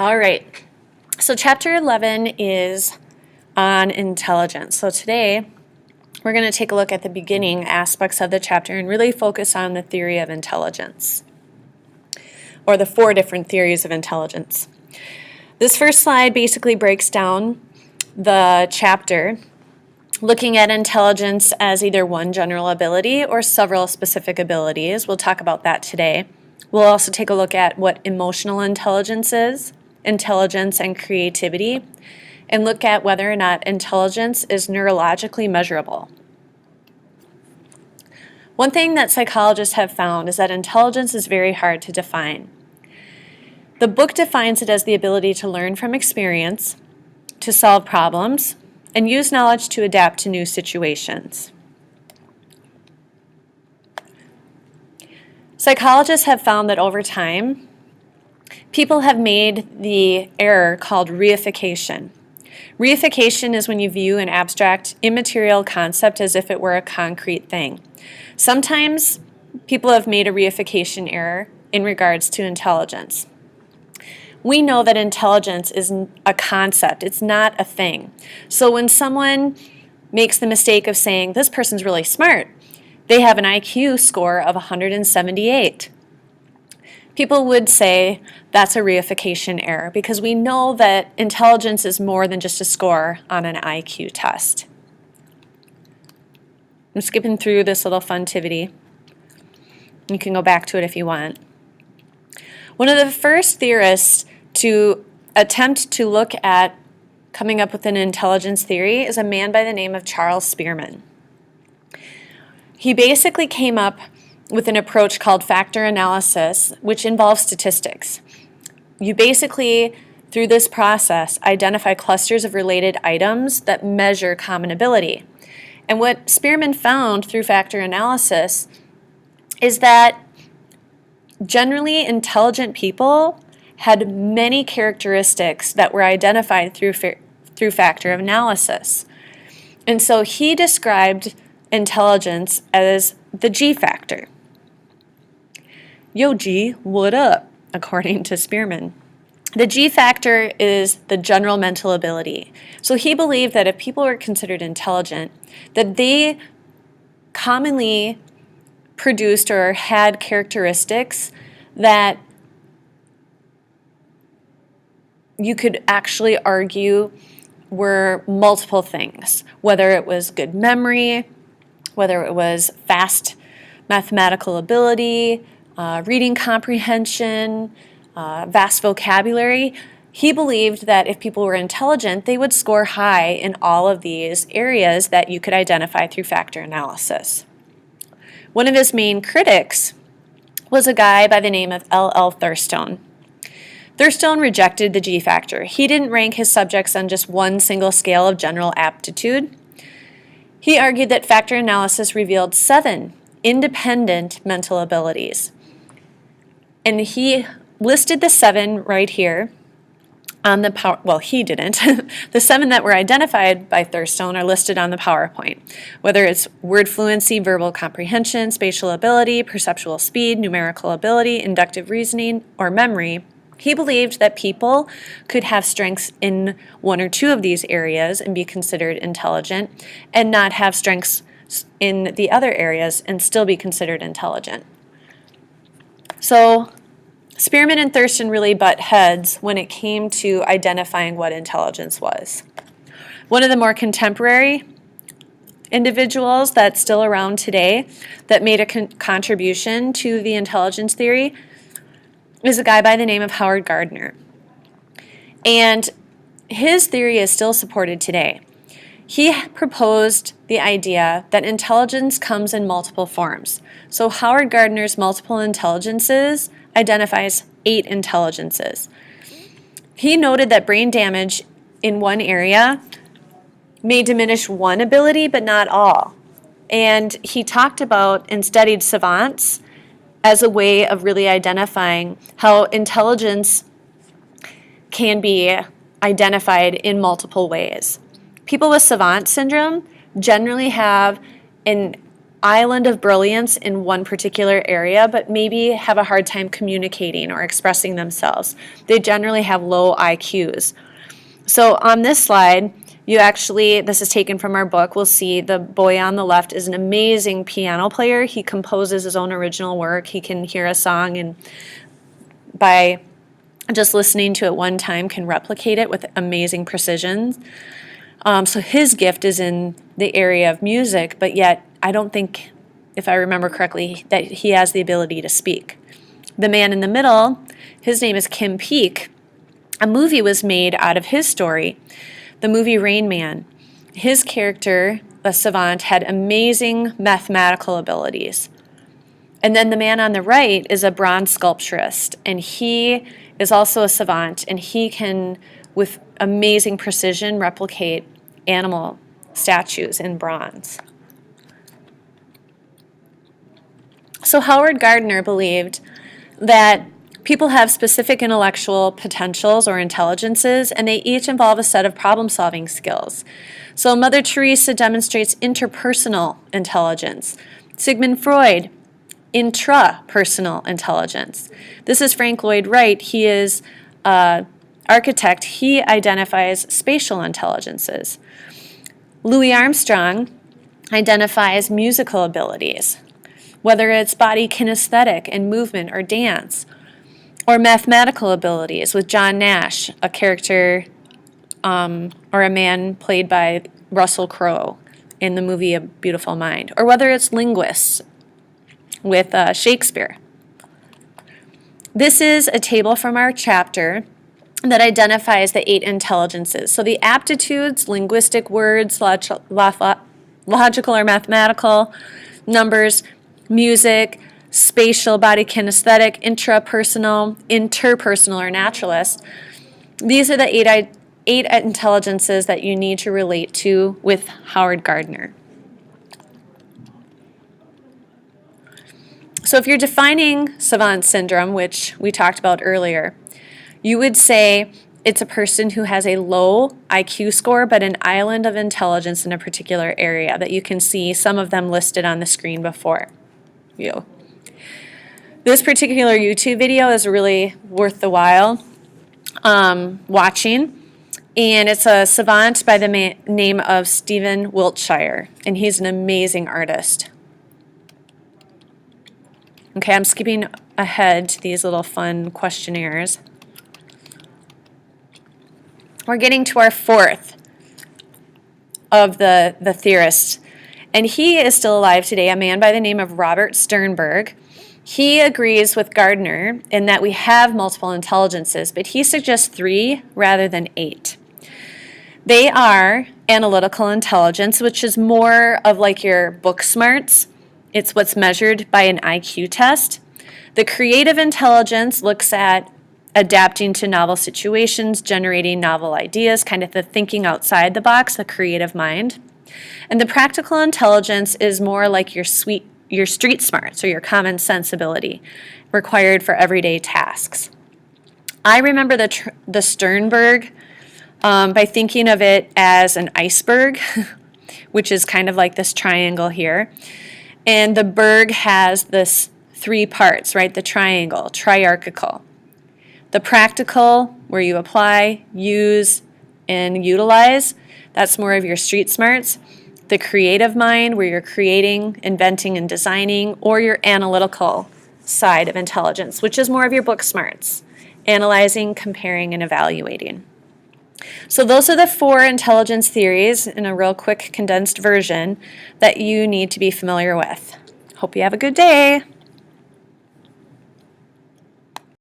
All right, so chapter 11 is on intelligence. So today we're going to take a look at the beginning aspects of the chapter and really focus on the theory of intelligence, or the 4 different theories of intelligence. This first slide basically breaks down the chapter, looking at intelligence as either one general ability or several specific abilities. We'll talk about that today. We'll also take a look at what emotional intelligence is, intelligence and creativity, and look at whether or not intelligence is neurologically measurable. One thing that psychologists have found is that intelligence is very hard to define. The book defines it as the ability to learn from experience, to solve problems, and use knowledge to adapt to new situations. Psychologists have found that over time, people have made the error called reification. Reification is when you view an abstract, immaterial concept as if it were a concrete thing. Sometimes people have made a reification error in regards to intelligence. We know that intelligence is a concept, it's not a thing. So when someone makes the mistake of saying, this person's really smart, they have an IQ score of 178. People would say that's a reification error because we know that intelligence is more than just a score on an IQ test. I'm skipping through this little funtivity. You can go back to it if you want. One of the first theorists to attempt to look at coming up with an intelligence theory is a man by the name of Charles Spearman. He basically came up with an approach called factor analysis, which involves statistics. You basically, through this process, identify clusters of related items that measure common ability. And what Spearman found through factor analysis is that generally intelligent people had many characteristics that were identified through factor analysis. And so he described intelligence as the G factor. Yo, G, what up? According to Spearman. The G factor is the general mental ability. So he believed that if people were considered intelligent, that they commonly produced or had characteristics that you could actually argue were multiple things, whether it was good memory, whether it was fast mathematical ability, reading comprehension, vast vocabulary. He believed that if people were intelligent, they would score high in all of these areas that you could identify through factor analysis. One of his main critics was a guy by the name of L.L. Thurstone. Thurstone rejected the G factor. He didn't rank his subjects on just one single scale of general aptitude. He argued that factor analysis revealed 7 independent mental abilities. And he listed the 7 right here on the well, he didn't. The 7 that were identified by Thurstone are listed on the PowerPoint, whether it's word fluency, verbal comprehension, spatial ability, perceptual speed, numerical ability, inductive reasoning, or memory. He believed that people could have strengths in 1 or 2 of these areas and be considered intelligent, and not have strengths in the other areas and still be considered intelligent. So Spearman and Thurston really butt heads when it came to identifying what intelligence was. One of the more contemporary individuals that's still around today that made a contribution to the intelligence theory is a guy by the name of Howard Gardner. And his theory is still supported today. He proposed the idea that intelligence comes in multiple forms. So Howard Gardner's multiple intelligences identifies 8 intelligences. He noted that brain damage in one area may diminish one ability, but not all. And he talked about and studied savants as a way of really identifying how intelligence can be identified in multiple ways. People with savant syndrome generally have an island of brilliance in one particular area, but maybe have a hard time communicating or expressing themselves. They generally have low IQs. So on this slide, this is taken from our book, we'll see the boy on the left is an amazing piano player. He composes his own original work. He can hear a song and by just listening to it one time can replicate it with amazing precision. So his gift is in the area of music, but yet I don't think, if I remember correctly, that he has the ability to speak. The man in the middle, his name is Kim Peek. A movie was made out of his story, the movie Rain Man. His character, the savant, had amazing mathematical abilities. And then the man on the right is a bronze sculpturist, and he is also a savant, and he can, with amazing precision, replicate animal statues in bronze. So Howard Gardner believed that people have specific intellectual potentials or intelligences, and they each involve a set of problem-solving skills. So Mother Teresa demonstrates interpersonal intelligence. Sigmund Freud, intrapersonal intelligence. This is Frank Lloyd Wright. He is an architect. He identifies spatial intelligences. Louis Armstrong identifies musical abilities, whether it's body kinesthetic and movement or dance, or mathematical abilities with John Nash, a character or a man played by Russell Crowe in the movie A Beautiful Mind, or whether it's linguists with Shakespeare. This is a table from our chapter that identifies the 8 intelligences. So the aptitudes, linguistic words, logical or mathematical, numbers, music, spatial, body kinesthetic, intrapersonal, interpersonal, or naturalist. These are the 8 intelligences that you need to relate to with Howard Gardner. So if you're defining savant syndrome, which we talked about earlier, you would say it's a person who has a low IQ score but an island of intelligence in a particular area that you can see some of them listed on the screen before you. This particular YouTube video is really worth the while watching, and it's a savant by the name of Stephen Wiltshire, and he's an amazing artist. Okay, I'm skipping ahead to these little fun questionnaires. We're getting to our 4th of the theorists, and he is still alive today, a man by the name of Robert Sternberg. He agrees with Gardner in that we have multiple intelligences, but he suggests 3 rather than 8. They are analytical intelligence, which is more of like your book smarts. It's what's measured by an IQ test. The creative intelligence looks at adapting to novel situations, generating novel ideas, kind of the thinking outside the box, the creative mind. And the practical intelligence is more like your street smarts or your common sense ability required for everyday tasks. I remember the Sternberg by thinking of it as an iceberg, which is kind of like this triangle here. And the berg has this 3 parts, right? The triangle, triarchical. The practical, where you apply, use, and utilize, that's more of your street smarts. The creative mind, where you're creating, inventing, and designing, or your analytical side of intelligence, which is more of your book smarts, analyzing, comparing, and evaluating. So those are the 4 intelligence theories in a real quick condensed version that you need to be familiar with. Hope you have a good day.